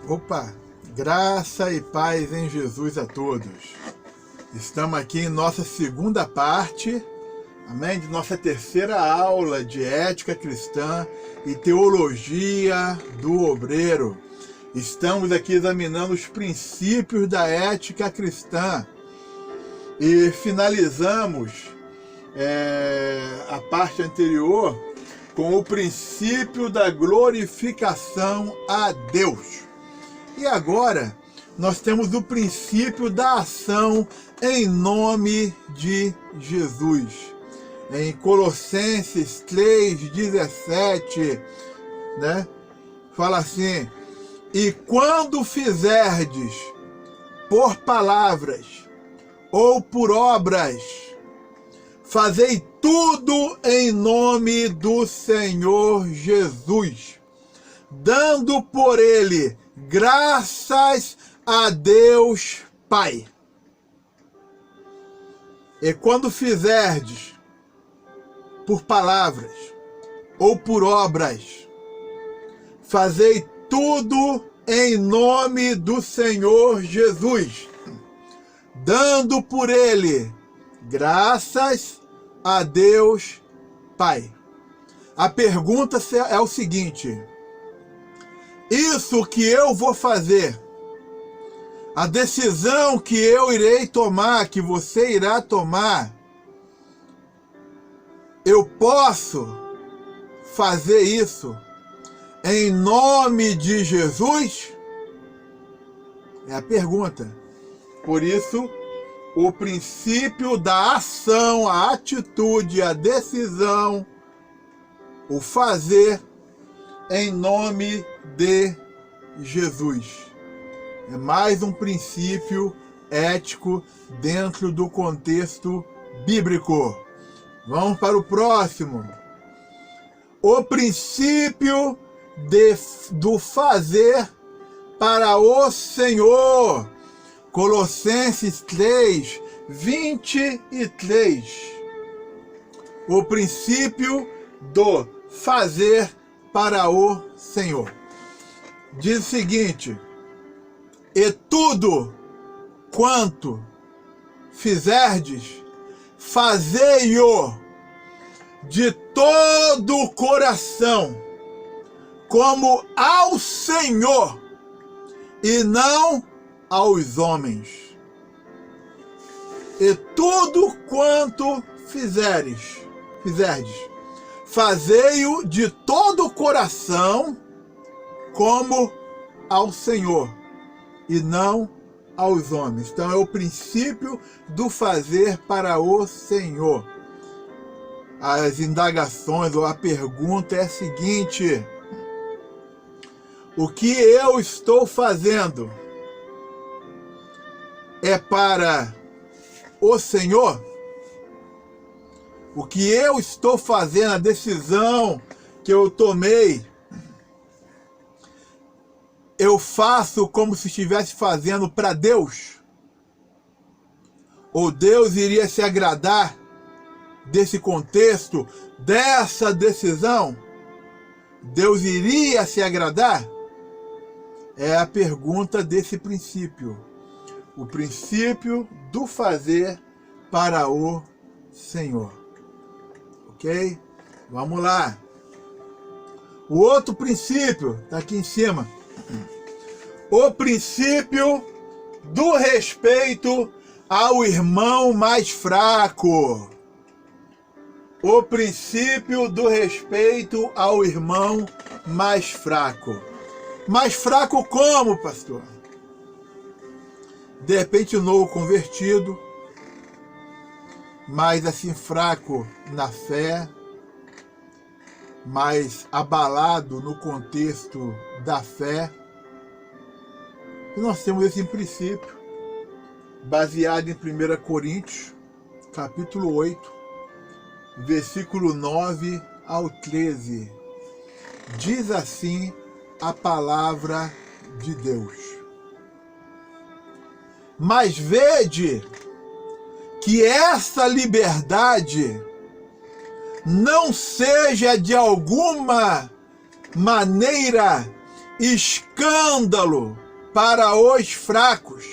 Opa, graça e paz em Jesus a todos. Estamos aqui em nossa segunda parte, amém, de nossa terceira aula de ética cristã e teologia do obreiro. Estamos aqui examinando os princípios da ética cristã e finalizamos a parte anterior com o princípio da glorificação a Deus. E agora nós temos o princípio da ação em nome de Jesus. Em Colossenses 3:17, né? Fala assim: e quando fizerdes por palavras ou por obras, fazei tudo em nome do Senhor Jesus, dando por ele graças a Deus Pai. E quando fizerdes por palavras ou por obras, fazei tudo em nome do Senhor Jesus, dando por ele graças a Deus Pai. A pergunta é o seguinte: isso que eu vou fazer, a decisão que eu irei tomar, que você irá tomar, eu posso fazer isso em nome de Jesus? É a pergunta. Por isso, o princípio da ação, a atitude, a decisão, o fazer em nome de Jesus. É mais um princípio ético dentro do contexto bíblico. Vamos para o próximo. O princípio do fazer para o Senhor. Colossenses 3:23. O princípio do fazer para o Senhor. Diz o seguinte: e tudo quanto fizerdes, fazei-o de todo o coração, como ao Senhor, e não aos homens. E tudo quanto fizerdes, fazei-o de todo o coração, como ao Senhor, e não aos homens. Então é o princípio do fazer para o Senhor. As indagações ou a pergunta é a seguinte: o que eu estou fazendo é para o Senhor? O que eu estou fazendo, a decisão que eu tomei, eu faço como se estivesse fazendo para Deus? Ou Deus iria se agradar desse contexto, dessa decisão? Deus iria se agradar? É a pergunta desse princípio. O princípio do fazer para o Senhor. Ok? Vamos lá. O outro princípio está aqui em cima. O princípio do respeito ao irmão mais fraco. O princípio do respeito ao irmão mais fraco. Mais fraco como, pastor? De repente, um novo convertido, mais assim fraco na fé, mais abalado no contexto da fé. E nós temos esse princípio baseado em 1 Coríntios, capítulo 8, versículo 9 ao 13. Diz assim a palavra de Deus: mas vede que essa liberdade não seja de alguma maneira escândalo para os fracos.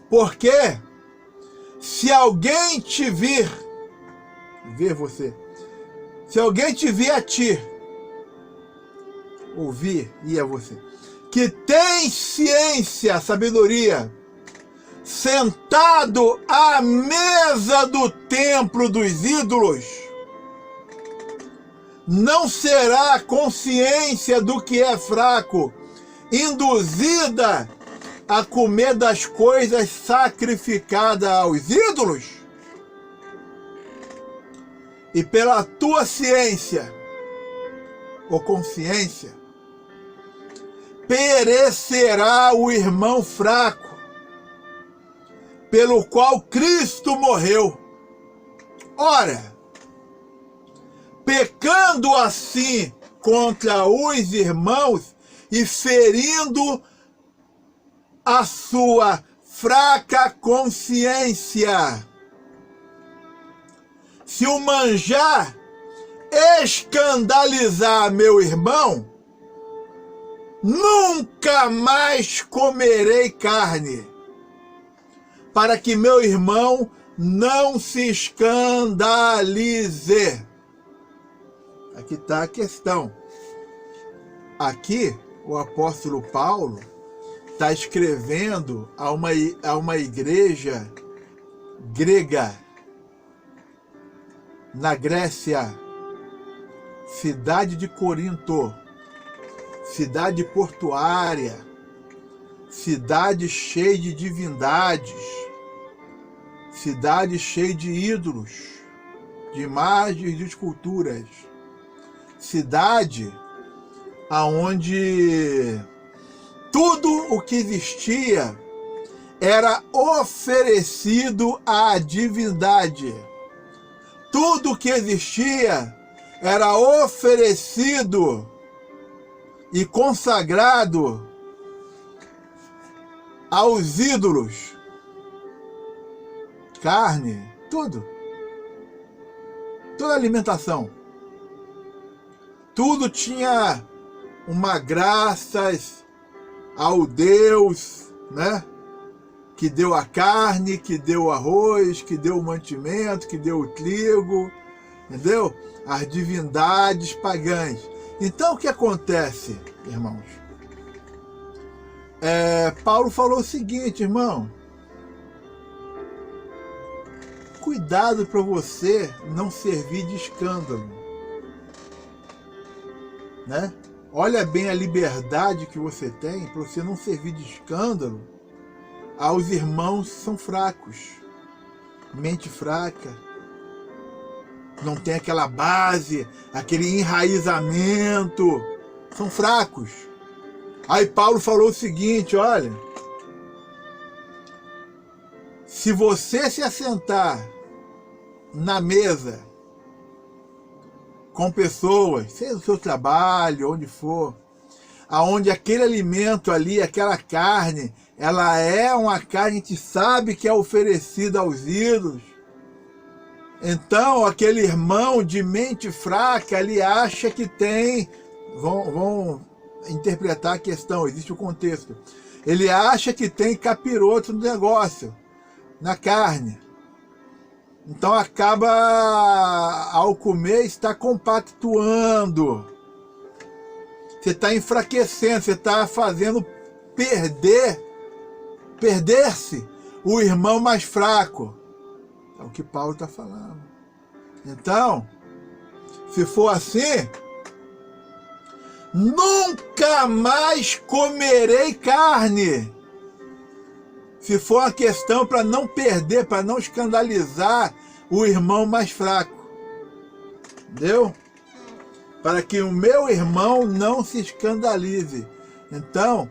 Porque se alguém te ver você, se alguém te vir a ti, ouvir e a você, que tem ciência, sabedoria, sentado à mesa do templo dos ídolos, não será a consciência do que é fraco induzida a comer das coisas sacrificadas aos ídolos? E pela tua ciência ou consciência perecerá o irmão fraco, pelo qual Cristo morreu. Ora, pecando assim contra os irmãos e ferindo a sua fraca consciência, se o manjar escandalizar meu irmão, nunca mais comerei carne, para que meu irmão não se escandalize. Aqui está a questão. Aqui, o apóstolo Paulo está escrevendo a uma igreja grega, na Grécia, cidade de Corinto, cidade portuária, cidade cheia de divindades, cidade cheia de ídolos, de imagens e esculturas, cidade aonde tudo o que existia era oferecido à divindade. Tudo o que existia era oferecido e consagrado aos ídolos. Carne, tudo. Toda alimentação. Tudo tinha uma graças ao Deus, né? Que deu a carne, que deu o arroz, que deu o mantimento, que deu o trigo, entendeu? As divindades pagãs. Então o que acontece, irmãos? Paulo falou o seguinte, irmão: cuidado para você não servir de escândalo, né? Olha bem a liberdade que você tem para você não servir de escândalo aos irmãos que são fracos, mente fraca, não tem aquela base, aquele enraizamento, são fracos. Aí Paulo falou o seguinte, olha, se você se assentar na mesa com pessoas, seja o seu trabalho, onde for, aonde aquele alimento ali, aquela carne, ela é uma carne que sabe que é oferecida aos ídolos. Então, aquele irmão de mente fraca, ele acha que tem... Vão interpretar a questão, existe o contexto. Ele acha que tem capiroto no negócio, na carne. Então, acaba, ao comer, está compactuando. Você está enfraquecendo, você está fazendo perder-se o irmão mais fraco. É o que Paulo está falando. Então, se for assim, nunca mais comerei carne. Se for uma questão para não perder, para não escandalizar o irmão mais fraco. Entendeu? Para que o meu irmão não se escandalize. Então,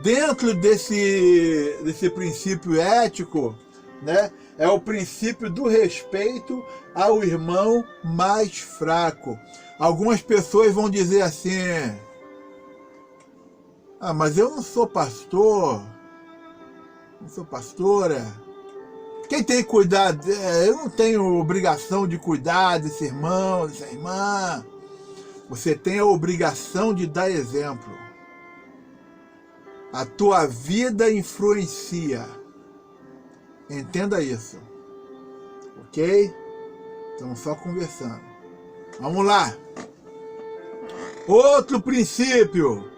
dentro desse princípio ético, né, é o princípio do respeito ao irmão mais fraco. Algumas pessoas vão dizer assim: ah, mas eu não sou pastor, não sou pastora. Quem tem que cuidar? Eu não tenho obrigação de cuidar desse irmão, dessa irmã. Você tem a obrigação de dar exemplo. A tua vida influencia. Entenda isso. Ok? Estamos só conversando. Vamos lá. Outro princípio.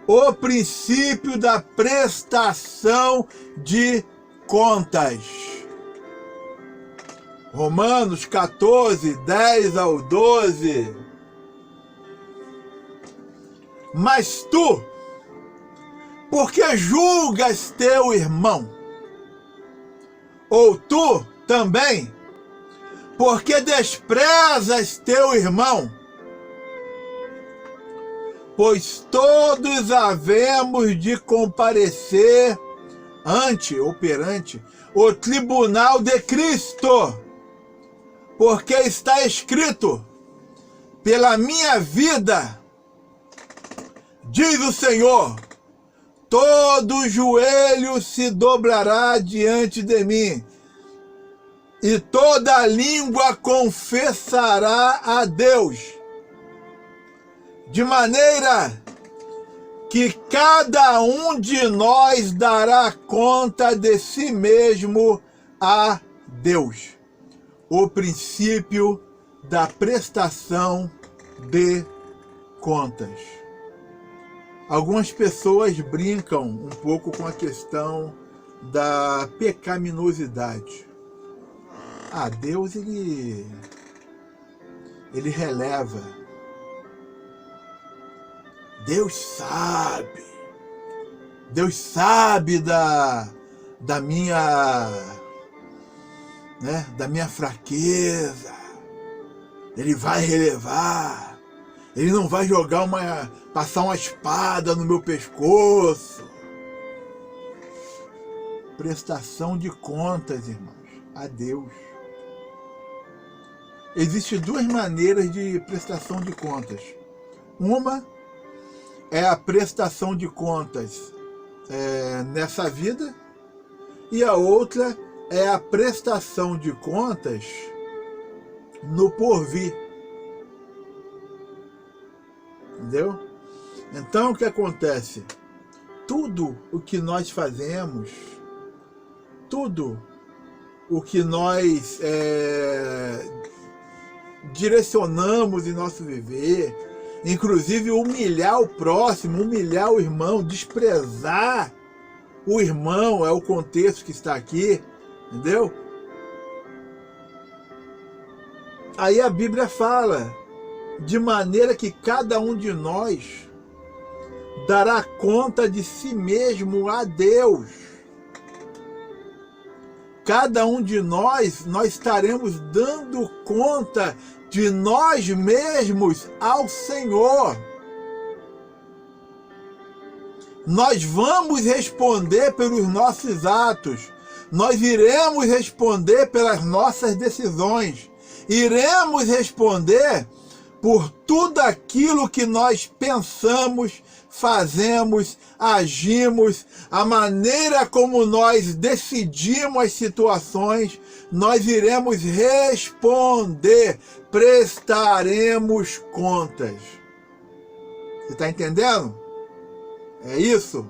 O princípio da prestação de contas. Romanos 14, 10 ao 12. Mas tu, por que julgas teu irmão? Ou tu também, por que desprezas teu irmão? Pois todos havemos de comparecer ante ou perante o tribunal de Cristo, porque está escrito: pela minha vida, diz o Senhor, todo joelho se dobrará diante de mim, e toda língua confessará a Deus, de maneira que cada um de nós dará conta de si mesmo a Deus. O princípio da prestação de contas. Algumas pessoas brincam um pouco com a questão da pecaminosidade. Deus, ele releva. Deus sabe da minha fraqueza. Ele vai relevar. Ele não vai passar uma espada no meu pescoço. Prestação de contas, irmãos, a Deus. Existem duas maneiras de prestação de contas. Uma é a prestação de contas nessa vida, e a outra é a prestação de contas no porvir. Entendeu? Então, o que acontece? Tudo o que nós fazemos, tudo o que nós direcionamos em nosso viver, inclusive humilhar o próximo, humilhar o irmão, desprezar o irmão, é o contexto que está aqui, entendeu? Aí a Bíblia fala, de maneira que cada um de nós dará conta de si mesmo a Deus. Cada um de nós estaremos dando conta de nós mesmos ao Senhor. Nós vamos responder pelos nossos atos. Nós iremos responder pelas nossas decisões. Iremos responder por tudo aquilo que nós pensamos, fazemos, agimos, a maneira como nós decidimos as situações, nós iremos responder, prestaremos contas. Você está entendendo? É isso?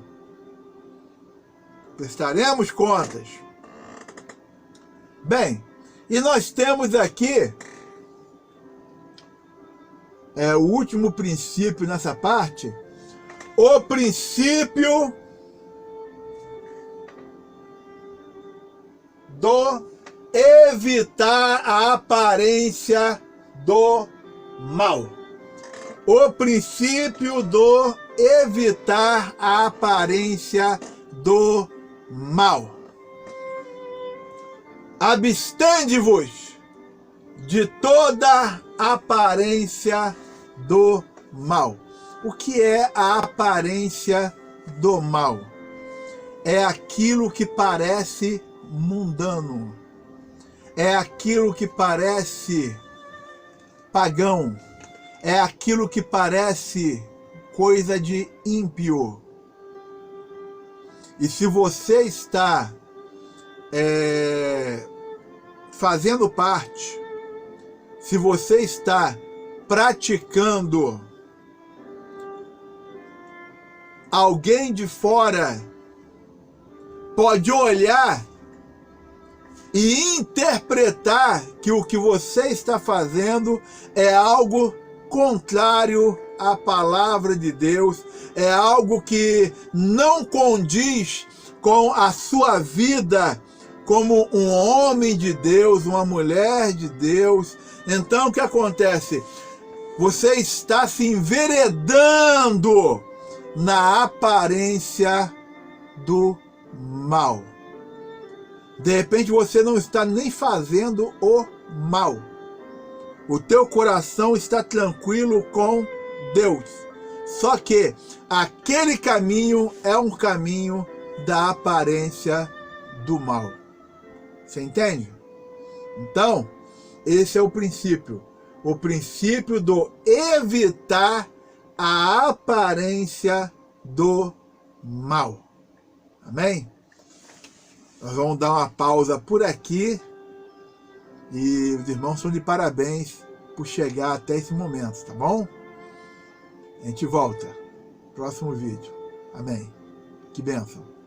Prestaremos contas. Bem, e nós temos aqui o último princípio nessa parte, o princípio do evitar a aparência do mal. O princípio do evitar a aparência do mal. Abstende-vos de toda aparência do mal. O que é a aparência do mal? É aquilo que parece mundano. É aquilo que parece pagão. É aquilo que parece coisa de ímpio. E se você está fazendo parte, se você está praticando. Alguém de fora pode olhar e interpretar que o que você está fazendo é algo contrário à palavra de Deus, é algo que não condiz com a sua vida como um homem de Deus, uma mulher de Deus. Então o que acontece? Você está se enveredando na aparência do mal. De repente você não está nem fazendo o mal. O teu coração está tranquilo com Deus. Só que aquele caminho é um caminho da aparência do mal. Você entende? Então, esse é o princípio. O princípio do evitar a aparência do mal. Amém? Nós vamos dar uma pausa por aqui. E os irmãos estão de parabéns por chegar até esse momento, tá bom? A gente volta. Próximo vídeo. Amém. Que bênção.